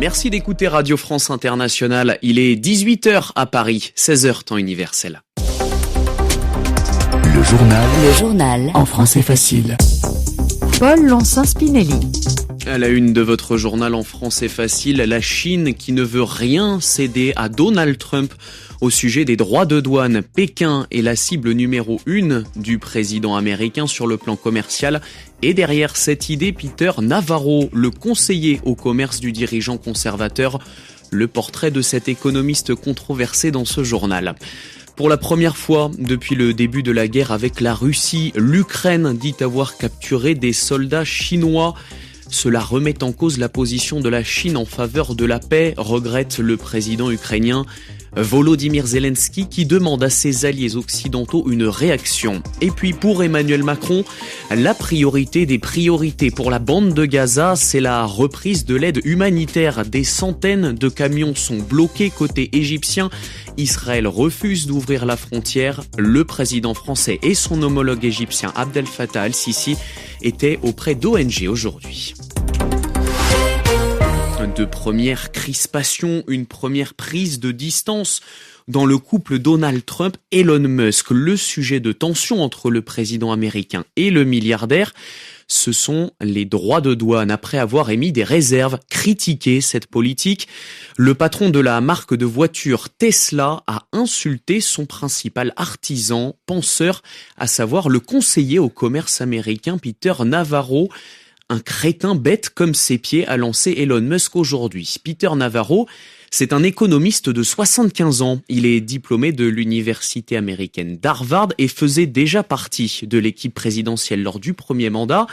Merci d'écouter Radio France Internationale. Il est 18h à Paris, 16h temps universel. Le journal en français facile. Paul Lancin-Spinelli. À la une de votre journal en français facile, la Chine qui ne veut rien céder à Donald Trump au sujet des droits de douane. Pékin est la cible numéro 1 du président américain sur le plan commercial. Et derrière cette idée, Peter Navarro, le conseiller au commerce du dirigeant conservateur. Le portrait de cet économiste controversé dans ce journal. Pour la première fois depuis le début de la guerre avec la Russie, l'Ukraine dit avoir capturé des soldats chinois. Cela remet en cause la position de la Chine en faveur de la paix, regrette le président ukrainien Volodymyr Zelensky qui demande à ses alliés occidentaux une réaction. Et puis pour Emmanuel Macron, la priorité des priorités pour la bande de Gaza, c'est la reprise de l'aide humanitaire. Des centaines de camions sont bloqués côté égyptien. Israël refuse d'ouvrir la frontière. Le président français et son homologue égyptien Abdel Fattah al-Sisi étaient auprès d'ONG aujourd'hui. De premières crispations, une première prise de distance dans le couple Donald Trump-Elon Musk. Le sujet de tension entre le président américain et le milliardaire, ce sont les droits de douane. Après avoir émis des réserves, critiqué cette politique, le patron de la marque de voitures Tesla a insulté son principal artisan, penseur, à savoir le conseiller au commerce américain Peter Navarro. Un crétin bête comme ses pieds, a lancé Elon Musk aujourd'hui. Peter Navarro, c'est un économiste de 75 ans. Il est diplômé de l'université américaine d'Harvard et faisait déjà partie de l'équipe présidentielle lors du premier mandat.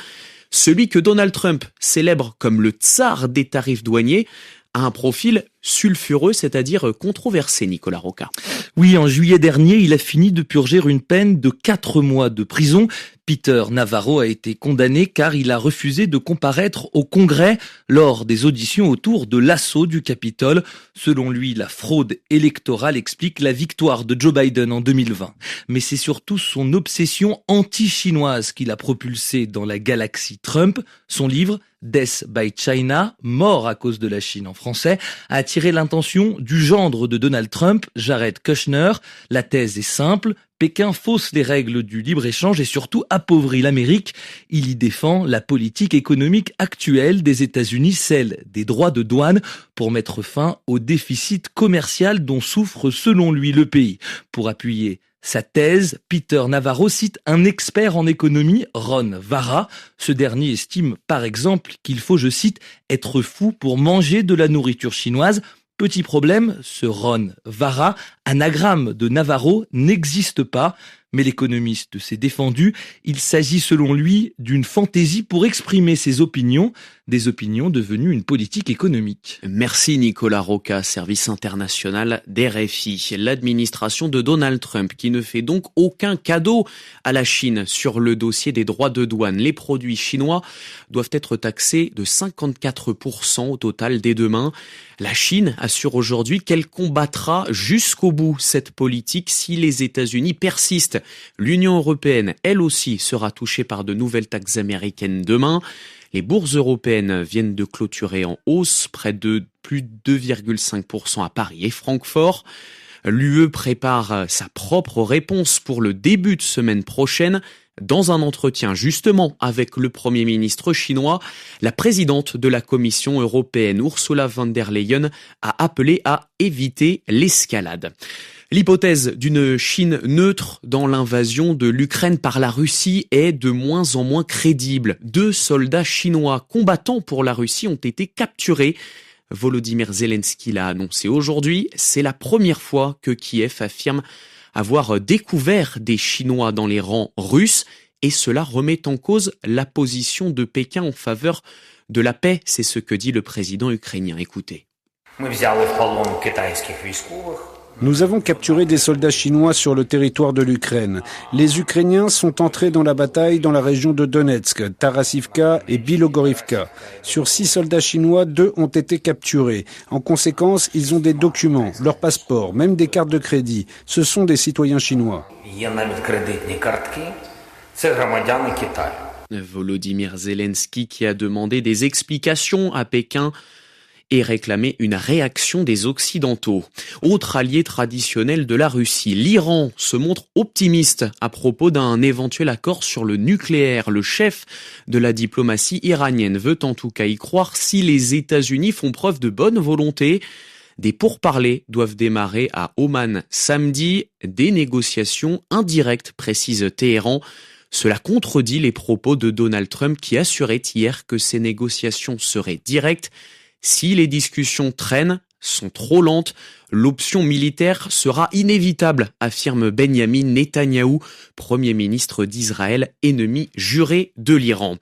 Celui que Donald Trump célèbre comme le tsar des tarifs douaniers a un profil sulfureux, c'est-à-dire controversé, Nicolas Roca. Oui, en juillet dernier, il a fini de purger une peine de 4 mois de prison. Peter Navarro a été condamné car il a refusé de comparaître au Congrès lors des auditions autour de l'assaut du Capitole. Selon lui, la fraude électorale explique la victoire de Joe Biden en 2020. Mais c'est surtout son obsession anti-chinoise qui l'a propulsé dans la galaxie Trump. Son livre, Death by China, mort à cause de la Chine en français, a attiré l'attention du gendre de Donald Trump, Jared Kushner. La thèse est simple. Pékin fausse les règles du libre-échange et surtout appauvrit l'Amérique. Il y défend la politique économique actuelle des États-Unis, celle des droits de douane, pour mettre fin au déficit commercial dont souffre selon lui le pays. Pour appuyer sa thèse, Peter Navarro cite un expert en économie, Ron Vara. Ce dernier estime par exemple qu'il faut, je cite, être fou pour manger de la nourriture chinoise. Petit problème, ce Ron Vara, anagramme de Navarro, n'existe pas. Mais l'économiste s'est défendu. Il s'agit selon lui d'une fantaisie pour exprimer ses opinions, des opinions devenues une politique économique. Merci Nicolas Roca, service international d'RFI. L'administration de Donald Trump qui ne fait donc aucun cadeau à la Chine sur le dossier des droits de douane. Les produits chinois doivent être taxés de 54% au total dès demain. La Chine assure aujourd'hui qu'elle combattra jusqu'au bout cette politique si les États-Unis persistent. L'Union européenne, elle aussi, sera touchée par de nouvelles taxes américaines demain. Les bourses européennes viennent de clôturer en hausse, près de plus de 2,5% à Paris et Francfort. L'UE prépare sa propre réponse pour le début de semaine prochaine. Dans un entretien justement avec le Premier ministre chinois, la présidente de la Commission européenne, Ursula von der Leyen, a appelé à éviter l'escalade. L'hypothèse d'une Chine neutre dans l'invasion de l'Ukraine par la Russie est de moins en moins crédible. 2 soldats chinois combattant pour la Russie ont été capturés. Volodymyr Zelensky l'a annoncé aujourd'hui. C'est la première fois que Kiev affirme avoir découvert des Chinois dans les rangs russes et cela remet en cause la position de Pékin en faveur de la paix. C'est ce que dit le président ukrainien. Écoutez. Nous avons capturé des soldats chinois sur le territoire de l'Ukraine. Les Ukrainiens sont entrés dans la bataille dans la région de Donetsk, Tarasivka et Bilogorivka. Sur 6 soldats chinois, 2 ont été capturés. En conséquence, ils ont des documents, leurs passeports, même des cartes de crédit. Ce sont des citoyens chinois. Volodymyr Zelensky qui a demandé des explications à Pékin et réclamer une réaction des Occidentaux. Autre allié traditionnel de la Russie, l'Iran se montre optimiste à propos d'un éventuel accord sur le nucléaire. Le chef de la diplomatie iranienne veut en tout cas y croire si les États-Unis font preuve de bonne volonté. Des pourparlers doivent démarrer à Oman samedi, des négociations indirectes, précise Téhéran. Cela contredit les propos de Donald Trump qui assurait hier que ces négociations seraient directes. Si les discussions traînent, sont trop lentes, l'option militaire sera inévitable, affirme Benyamin Netanyahou, Premier ministre d'Israël, ennemi juré de l'Iran.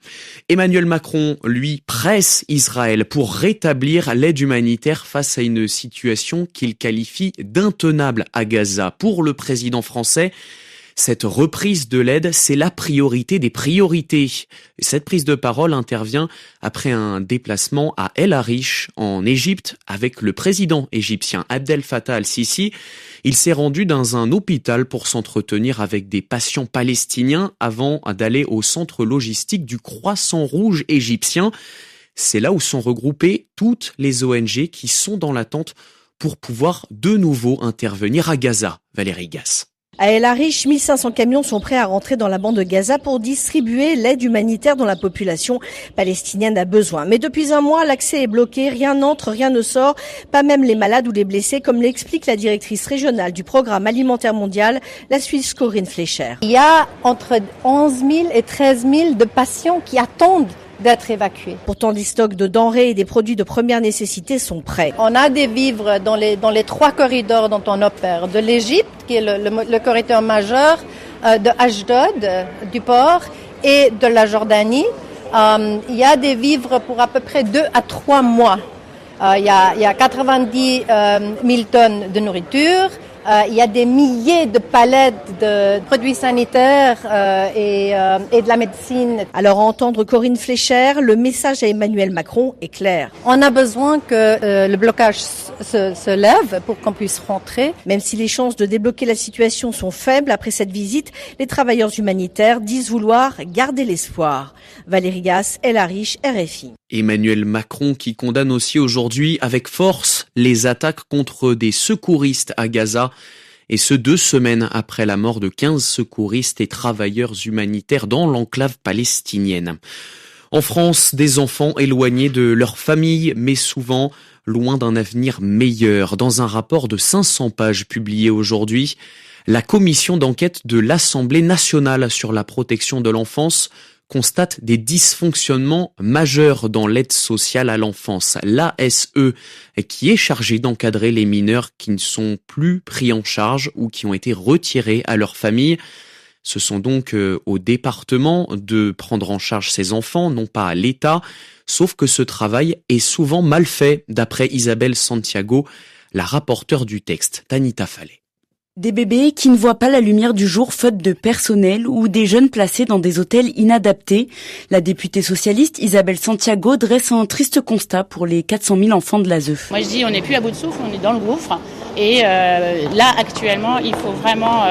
Emmanuel Macron, lui, presse Israël pour rétablir l'aide humanitaire face à une situation qu'il qualifie d'intenable à Gaza. Pour le président français, cette reprise de l'aide, c'est la priorité des priorités. Cette prise de parole intervient après un déplacement à El Arish, en Égypte, avec le président égyptien Abdel Fattah al-Sisi. Il s'est rendu dans un hôpital pour s'entretenir avec des patients palestiniens avant d'aller au centre logistique du Croissant Rouge égyptien. C'est là où sont regroupées toutes les ONG qui sont dans l'attente pour pouvoir de nouveau intervenir à Gaza. Valérie Gasse. À El Arish, 1500 camions sont prêts à rentrer dans la bande de Gaza pour distribuer l'aide humanitaire dont la population palestinienne a besoin. Mais depuis un mois, l'accès est bloqué, rien n'entre, rien ne sort, pas même les malades ou les blessés, comme l'explique la directrice régionale du Programme alimentaire mondial, la Suisse Corinne Fleischer. Il y a entre 11 000 et 13 000 de patients qui attendent d'être évacués. Pourtant, des stocks de denrées et des produits de première nécessité sont prêts. On a des vivres dans les 3 corridors dont on opère. De l'Égypte, qui est le corridor majeur, de Ashdod, du port, et de la Jordanie. Il y a des vivres pour à peu près 2 à 3 mois. Il y a 90 000 tonnes de nourriture. Il y a des milliers de palettes de produits sanitaires et de la médecine. Alors à entendre Corinne Fleischer, le message à Emmanuel Macron est clair. On a besoin que le blocage se lève pour qu'on puisse rentrer. Même si les chances de débloquer la situation sont faibles après cette visite, les travailleurs humanitaires disent vouloir garder l'espoir. Valérie Gasse, El Arish, RFI. Emmanuel Macron qui condamne aussi aujourd'hui avec force les attaques contre des secouristes à Gaza, et ce 2 semaines après la mort de 15 secouristes et travailleurs humanitaires dans l'enclave palestinienne. En France, des enfants éloignés de leur famille, mais souvent loin d'un avenir meilleur. Dans un rapport de 500 pages publié aujourd'hui, la commission d'enquête de l'Assemblée nationale sur la protection de l'enfance constate des dysfonctionnements majeurs dans l'aide sociale à l'enfance, l'ASE, qui est chargée d'encadrer les mineurs qui ne sont plus pris en charge ou qui ont été retirés à leur famille. Ce sont donc au département de prendre en charge ces enfants, non pas à l'État, sauf que ce travail est souvent mal fait, d'après Isabelle Santiago, la rapporteure du texte, Tanita Fallet. Des bébés qui ne voient pas la lumière du jour faute de personnel ou des jeunes placés dans des hôtels inadaptés. La députée socialiste Isabelle Santiago dresse un triste constat pour les 400 000 enfants de l'ASE. Moi je dis on n'est plus à bout de souffle, on est dans le gouffre. Et là actuellement il faut vraiment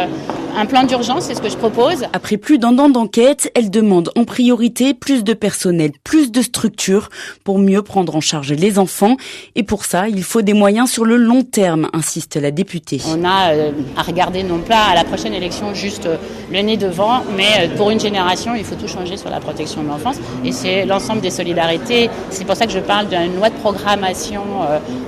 un plan d'urgence, c'est ce que je propose. Après plus d'un an d'enquête, elle demande en priorité plus de personnel, plus de structures pour mieux prendre en charge les enfants. Et pour ça, il faut des moyens sur le long terme, insiste la députée. On a à regarder non pas à la prochaine élection juste le nez devant, mais pour une génération, il faut tout changer sur la protection de l'enfance. Et c'est l'ensemble des solidarités. C'est pour ça que je parle d'une loi de programmation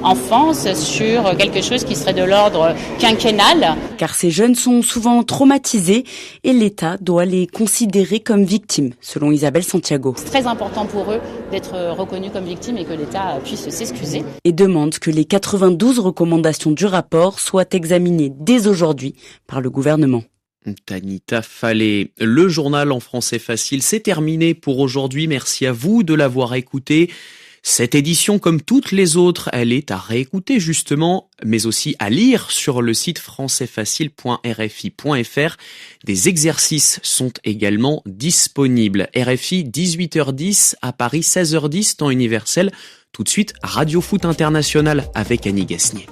enfance sur quelque chose qui serait de l'ordre quinquennal. Car ces jeunes sont souvent traumatisés et l'État doit les considérer comme victimes, selon Isabelle Santiago. C'est très important pour eux d'être reconnus comme victimes et que l'État puisse s'excuser. Et demande que les 92 recommandations du rapport soient examinées dès aujourd'hui par le gouvernement. Tanita Fallet, le journal en français facile, c'est terminé pour aujourd'hui. Merci à vous de l'avoir écouté. Cette édition, comme toutes les autres, elle est à réécouter justement, mais aussi à lire sur le site françaisfacile.rfi.fr. Des exercices sont également disponibles. RFI 18h10 à Paris 16h10 temps universel. Tout de suite, Radio Foot International avec Annie Gasnier.